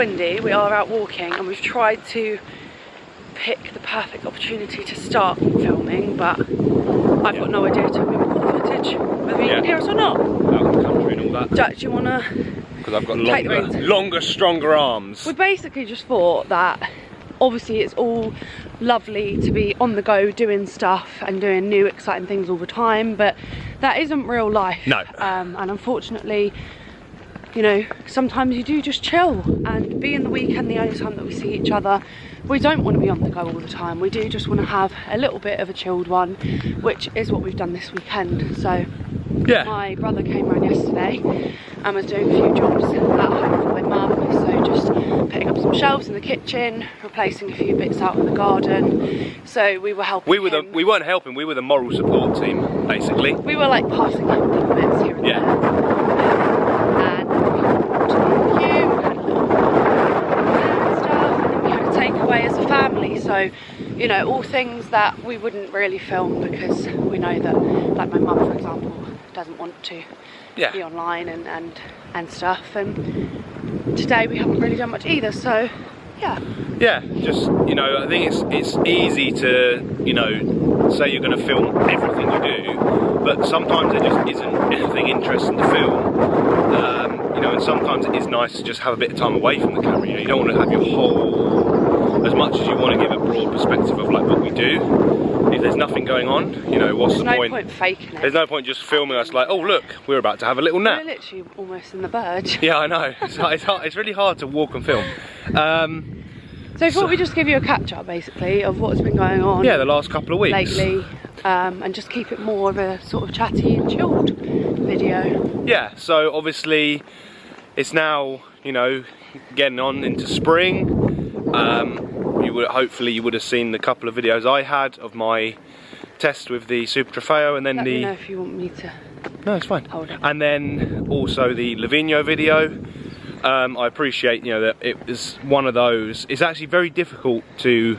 windy, we are out walking, and we've tried to pick the perfect opportunity to start filming, but I've got no idea till we record the footage whether you can hear us or not. Out in the country and all that. Jack, do you want to? Because I've got longer, stronger arms. We basically just thought that obviously it's all lovely to be on the go doing stuff and doing new exciting things all the time, but that isn't real life. No. And unfortunately, you know, sometimes you do just chill, and being the weekend the only time that we see each other, we don't want to be on the go all the time. We do just want to have a little bit of a chilled one, which is what we've done this weekend. So yeah, my brother came around yesterday and was doing a few jobs at home for my mum, so just putting up some shelves in the kitchen, replacing a few bits out in the garden. So we were helping him. We weren't helping, we were the moral support team, basically. We were like passing him little bits here and there. And we had a barbecue, we had a little and stuff, and then we had a takeaway as a family. So, you know, all things that we wouldn't really film because we know that, like my mum, for example, doesn't want to be online and stuff, and today we haven't really done much either, so yeah, just, you know, I think it's easy to, you know, say you're going to film everything you do, but sometimes there just isn't anything interesting to film, you know, and sometimes it is nice to just have a bit of time away from the camera. You know, you don't want to have your whole, as much as you want to give a broad perspective of like what we do. If there's nothing going on, you know, what's the point? There's no point faking it. There's no point just filming us like, oh look, we're about to have a little nap. We're literally almost in the verge. Yeah, I know. It's really hard to walk and film. So I thought we'd just give you a catch up basically of what's been going on. Yeah, the last couple of weeks. Lately, and just keep it more of a sort of chatty and chilled video. Yeah, so obviously it's now, you know, getting on into spring. Hopefully you would have seen the couple of videos I had of my test with the Super Trofeo, and then Let me know if you want me to. No, it's fine. Hold it. And then also the Livigno video. I appreciate, you know, that it was one of those. It's actually very difficult to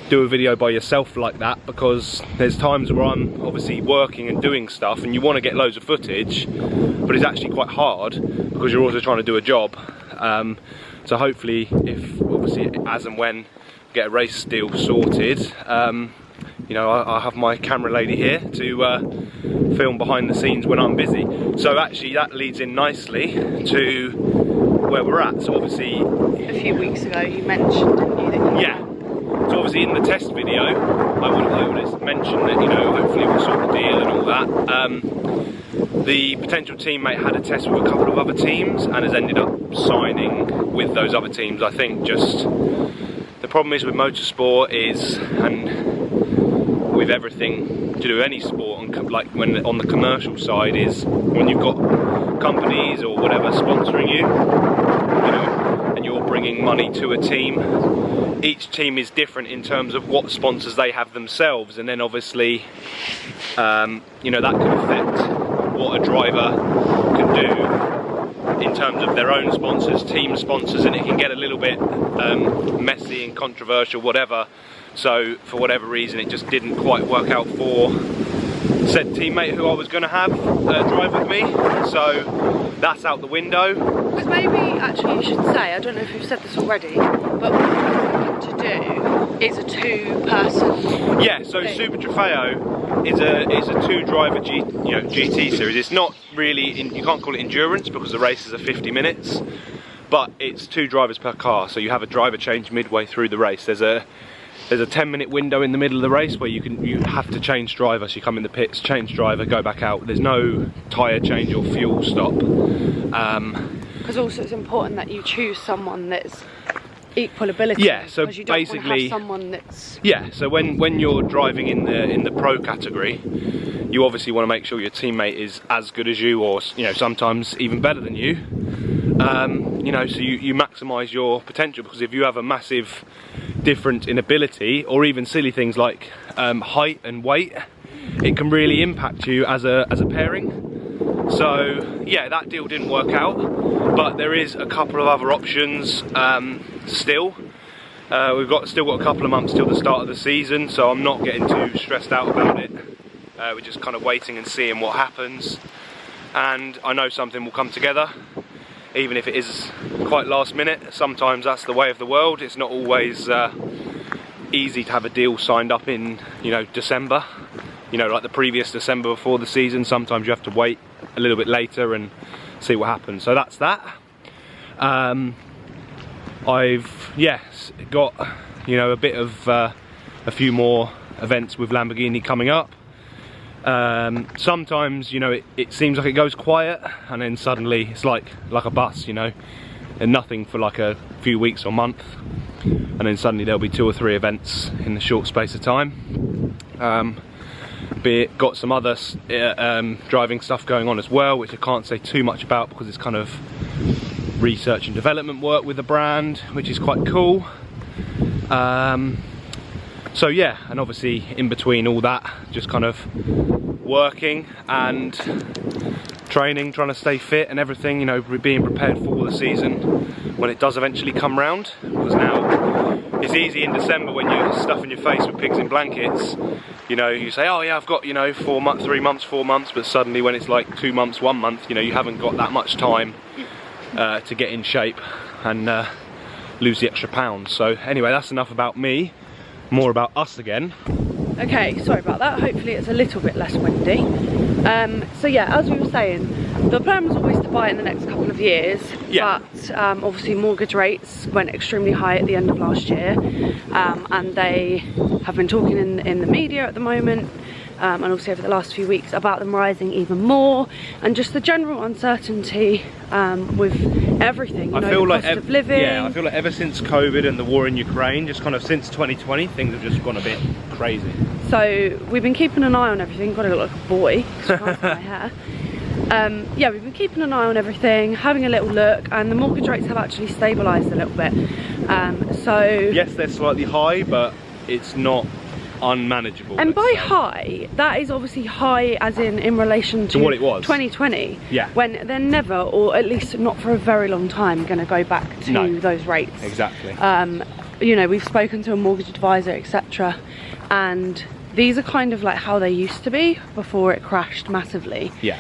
do a video by yourself like that, because there's times where I'm obviously working and doing stuff and you want to get loads of footage, but it's actually quite hard because you're also trying to do a job. So hopefully, if obviously as and when get a race deal sorted, you know, I have my camera lady here to film behind the scenes when I'm busy. So actually that leads in nicely to where we're at. So obviously a few weeks ago you mentioned, didn't you, that you so obviously in the test video I would have mentioned that, you know, hopefully we'll sort the deal and all that. The potential teammate had a test with a couple of other teams and has ended up signing with those other teams. I think just the problem is with motorsport is, and with everything to do with any sport, and like when on the commercial side, is when you've got companies or whatever sponsoring you, you know, and you're bringing money to a team. Each team is different in terms of what sponsors they have themselves, and then obviously, you know, that can affect what a driver can do in terms of their own sponsors, team sponsors, and it can get a little bit messy and controversial, whatever. So for whatever reason it just didn't quite work out for said teammate who I was going to have drive with me, so that's out the window. Because maybe actually you should say, I don't know if you've said this already, but what we're looking to do is a two-person yeah, so thing. Super Trofeo is a two-driver GT series. It's not really, you can't call it endurance because the races are 50 minutes, but it's 2 drivers per car, so you have a driver change midway through the race. There's a 10-minute window in the middle of the race where you have to change driver, so you come in the pits, change driver, go back out. There's no tyre change or fuel stop. Because also it's important that you choose someone that's equal ability. Yeah, so you don't basically, want to have someone that's so when you're driving in the pro category, you obviously want to make sure your teammate is as good as you, or you know, sometimes even better than you. You know, so you maximise your potential, because if you have a massive difference in ability, or even silly things like height and weight, it can really impact you as a pairing. So yeah, that deal didn't work out, but there is a couple of other options still. We've still got a couple of months till the start of the season, so I'm not getting too stressed out about it. We're just kind of waiting and seeing what happens, and I know something will come together. even if it is quite last minute. Sometimes that's the way of the world. It's not always easy to have a deal signed up in, you know, December. You know, like the previous December before the season. Sometimes you have to wait a little bit later and see what happens. So that's that. I've got, you know, a bit of a few more events with Lamborghini coming up. Sometimes, you know, it seems like it goes quiet, and then suddenly it's like a bus, you know, and nothing for like a few weeks or month, and then suddenly there'll be 2 or 3 events in a short space of time. Got some other driving stuff going on as well, which I can't say too much about because it's kind of research and development work with the brand, which is quite cool. So yeah, and obviously in between all that, just kind of working and training, trying to stay fit and everything, you know, being prepared for the season when it does eventually come round. Because now it's easy in December when you're stuffing your face with pigs in blankets, you know, you say, oh yeah, I've got, you know, 4 months, 3 months, 4 months, but suddenly when it's like 2 months, 1 month, you know, you haven't got that much time to get in shape and lose the extra pounds. So anyway, that's enough about me. More about us again. Okay, sorry about that. Hopefully it's a little bit less windy. So yeah, as we were saying, the plan was always to buy in the next couple of years, but obviously mortgage rates went extremely high at the end of last year, and they have been talking in the media at the moment, and obviously over the last few weeks about them rising even more, and just the general uncertainty with everything, you know, the cost of living. Yeah, I feel like ever since COVID and the war in Ukraine, just kind of since 2020, things have just gone a bit crazy. So we've been keeping an eye on everything. God, I look like a boy, surprised by my hair. Yeah, we've been keeping an eye on everything, having a little look, and the mortgage rates have actually stabilised a little bit. So yes, they're slightly high, but it's not unmanageable. And by high, that is obviously high as in relation to what it was 2020. Yeah. When they're never, or at least not for a very long time, going to go back to those rates. Exactly. You know, we've spoken to a mortgage advisor, etc., and these are kind of like how they used to be before it crashed massively. Yeah.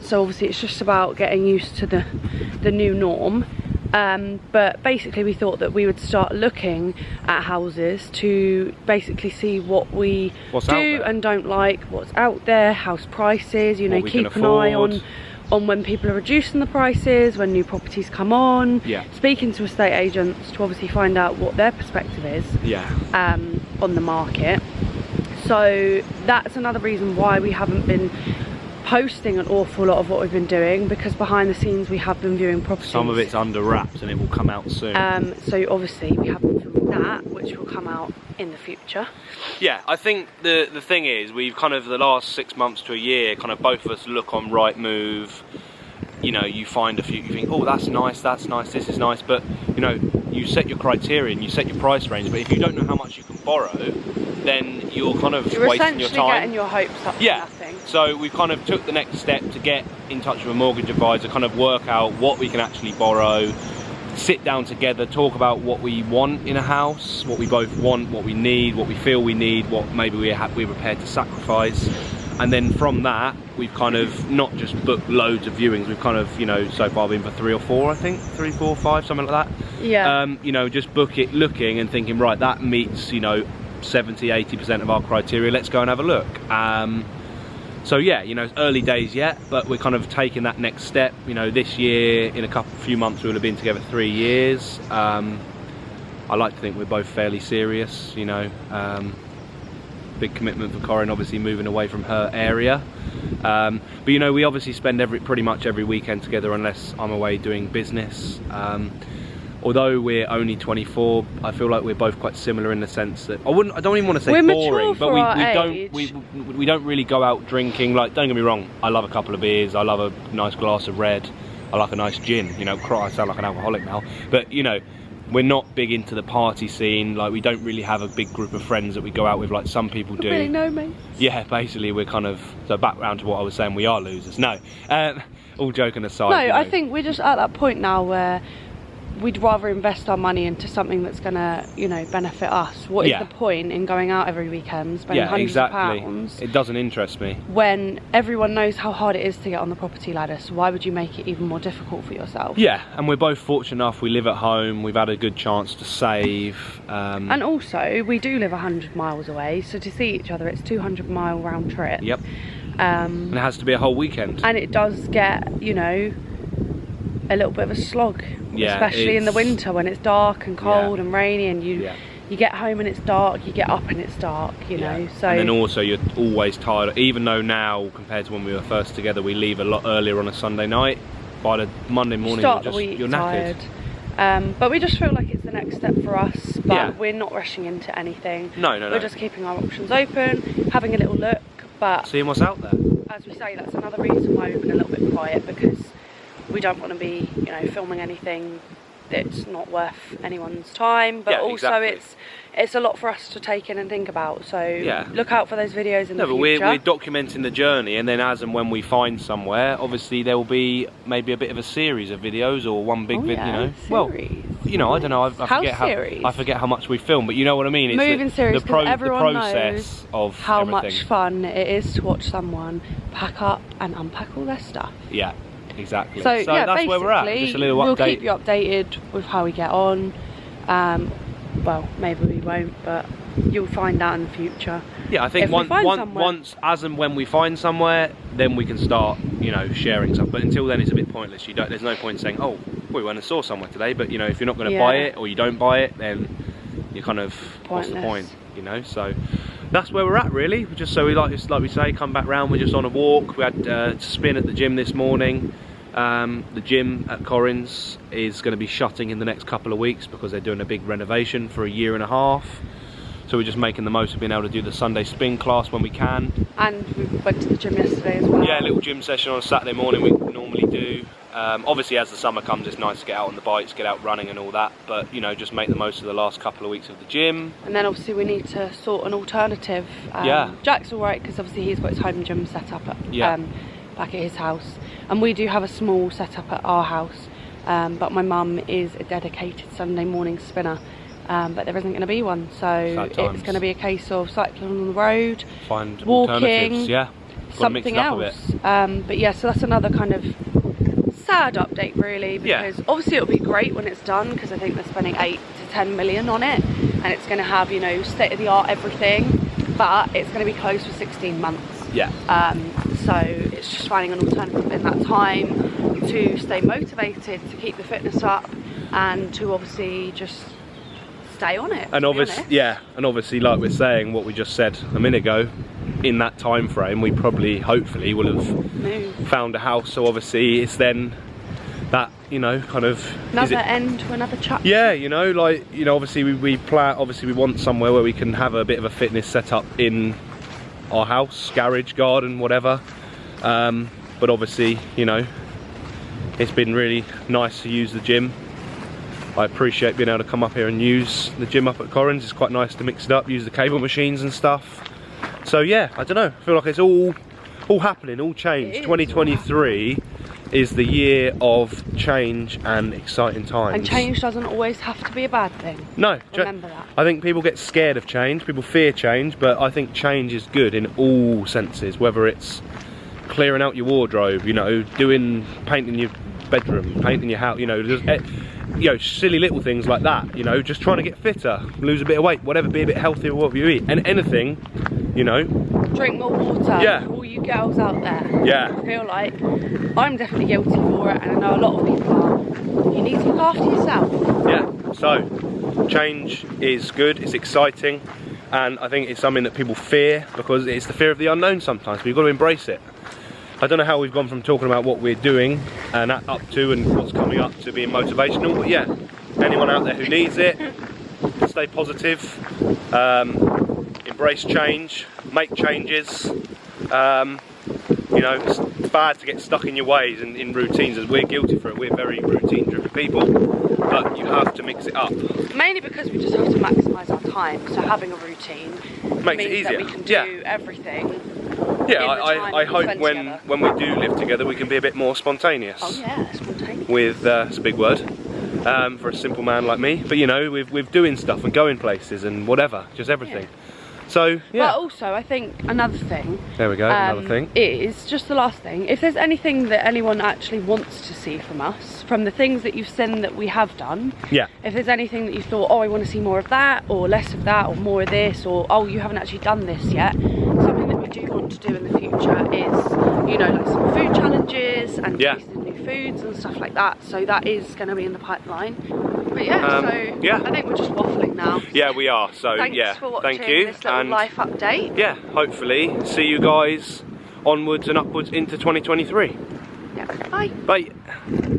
So obviously it's just about getting used to the new norm. But basically we thought that we would start looking at houses to basically see what we do and don't like, what's out there, house prices, you know, keep an eye on when people are reducing the prices, when new properties come on, speaking to estate agents to obviously find out what their perspective is on the market. So that's another reason why we haven't been posting an awful lot of what we've been doing, because behind the scenes we have been viewing properties. Some of it's under wraps and it will come out soon. So obviously we haven't filmed that, which will come out in the future. Yeah, I think the thing is, we've kind of the last 6 months to a year, kind of both of us look on Rightmove. You know, you find a few, you think, oh, that's nice, this is nice, but you know, you set your criteria and you set your price range, but if you don't know how much you can borrow, then you're kind of wasting your time. You're getting your hopes up for nothing. So we kind of took the next step to get in touch with a mortgage advisor, kind of work out what we can actually borrow, sit down together, talk about what we want in a house, what we both want, what we need, what we feel we need, what maybe we're prepared to sacrifice. And then from that, we've kind of not just booked loads of viewings, we've kind of, you know, so far been for 3 or 4, I think, 3, 4, 5, something like that. Yeah. You know, just looking and thinking, right, that meets, you know, 70–80% of our criteria, let's go and have a look. So yeah, you know, it's early days yet, but we're kind of taking that next step. You know, this year, in a few months, we'll have been together 3 years. I like to think we're both fairly serious, you know. Big commitment for Corinne, obviously moving away from her area. But you know, we obviously spend pretty much every weekend together unless I'm away doing business. Although we're only 24, I feel like we're both quite similar in the sense that I don't even want to say boring, but we don't really go out drinking. Like, don't get me wrong, I love a couple of beers, I love a nice glass of red, I like a nice gin. You know, I sound like an alcoholic now, but you know, we're not big into the party scene. Like, we don't really have a big group of friends that we go out with like some people do. Really know me. Yeah, basically we're kind of, so back round to what I was saying, we are losers. No, all joking aside. No, you know. I think we're just at that point now where we'd rather invest our money into something that's gonna, you know, benefit us. What is the point in going out every weekend, spending hundreds of pounds? It doesn't interest me. When everyone knows how hard it is to get on the property ladder, so why would you make it even more difficult for yourself? Yeah, and we're both fortunate enough, we live at home, we've had a good chance to save. And also, we do live 100 miles away, so to see each other, it's 200-mile round trip. Yep. And it has to be a whole weekend. And it does get, you know, a little bit of a slog. Yeah, especially in the winter when it's dark and cold and rainy, and you get home and it's dark, you get up and it's dark, you know. So and then also you're always tired, even though now compared to when we were first together we leave a lot earlier on a Sunday night. By the Monday morning you're knackered. But we just feel like it's the next step for us, but we're not rushing into anything. No. We're just keeping our options open, having a little look, but seeing what's out there. As we say, that's another reason why we've been a little bit quiet, because we don't want to be, you know, filming anything that's not worth anyone's time, but also it's a lot for us to take in and think about, so look out for those videos in the future. We're documenting the journey, and then as and when we find somewhere, obviously there will be maybe a bit of a series of videos or one big video, you know. Well, you know, I don't know, I forget how much we film, but you know what I mean. It's moving series, because everyone process knows of how everything. much fun it is to watch someone pack up and unpack all their stuff. Yeah. Exactly. So yeah, that's where we're at. Just a little we'll update. keep you updated with how we get on. Well, maybe we won't, but you'll find out in the future. Yeah, I think once, as and when we find somewhere, then we can start, you know, sharing stuff. But until then, it's a bit pointless. There's no point saying, oh, we went and saw somewhere today. But you know, if you're not going to buy it or you don't buy it, then you're kind of what's the point, you know? So that's where we're at, really. Just so we like we say, come back round. We're just on a walk. We had a spin at the gym this morning. The gym at Corinne's is going to be shutting in the next couple of weeks because they're doing a big renovation for 1.5 years. So we're just making the most of being able to do the Sunday spin class when we can. And we went to the gym yesterday as well. Yeah, a little gym session on a Saturday morning we normally do. Obviously as the summer comes it's nice to get out on the bikes, get out running and all that, but you know, just make the most of the last couple of weeks of the gym. And then obviously we need to sort an alternative. Jack's alright because obviously he's got his home gym set up at, back at his house, and we do have a small setup at our house, but my mum is a dedicated Sunday morning spinner, but there isn't going to be one, so it's going to be a case of cycling on the road, find walking, something else. But yeah, so that's another kind of sad update really, because obviously it'll be great when it's done, because I think they're spending 8 to 10 million on it, and it's going to have, you know, state-of-the-art everything, but it's going to be closed for 16 months. So it's just finding an alternative in that time to stay motivated, to keep the fitness up, and to obviously just stay on it. And obviously, like we're saying, what we just said a minute ago, in that time frame, we probably, hopefully, will have found a house. So obviously, it's then that, you know, kind of another end to another chapter. Yeah, you know, like, you know, obviously we plan. Obviously, we want somewhere where we can have a bit of a fitness setup in our house, garage, garden, whatever. But obviously, you know, it's been really nice to use the gym. I appreciate being able to come up here and use the gym up at Corinne's. It's quite nice to mix it up, use the cable machines and stuff. So yeah, I don't know, I feel like it's all happening, all change. 2023 is the year of change and exciting times. And change doesn't always have to be a bad thing. No. Remember that. I think people get scared of change, people fear change, but I think change is good in all senses, whether it's clearing out your wardrobe, you know, painting your bedroom, painting your house, you know, just, silly little things like that, you know, just trying to get fitter, lose a bit of weight, whatever, be a bit healthier, whatever you eat, and anything, you know. Drink more water. Yeah. All you girls out there. Yeah. I feel like I'm definitely guilty for it, and I know a lot of people are. You need to look after yourself. Yeah. So, change is good. It's exciting, and I think it's something that people fear because it's the fear of the unknown. Sometimes, but you've got to embrace it. I don't know how we've gone from talking about what we're doing and up to and what's coming up to being motivational, but yeah, anyone out there who needs it, stay positive, embrace change, make changes. You know, it's bad to get stuck in your ways and in routines, as we're guilty for it. We're very routine driven people, but you have to mix it up. Mainly because we just have to maximise our time, so having a routine makes it easier. That we can do everything. Yeah, I hope when we do live together we can be a bit more spontaneous. Oh yeah, spontaneous. With, it's a big word. for a simple man like me. But you know, with doing stuff and going places and whatever, just everything. So yeah. But also, I think another thing. There we go. Another thing is just the last thing. If there's anything that anyone actually wants to see from us, from the things that you've seen that we have done. Yeah. If there's anything that you thought, oh, I want to see more of that, or less of that, or more of this, or oh, you haven't actually done this yet. Something that we do want to do in the future is, you know, like some food challenges and tasting new foods and stuff like that. So that is going to be in the pipeline. But yeah, so I think we're just waffling now. Yeah, we are. So thanks for watching this little life update. Yeah, hopefully see you guys onwards and upwards into 2023. Yeah. Bye. Bye.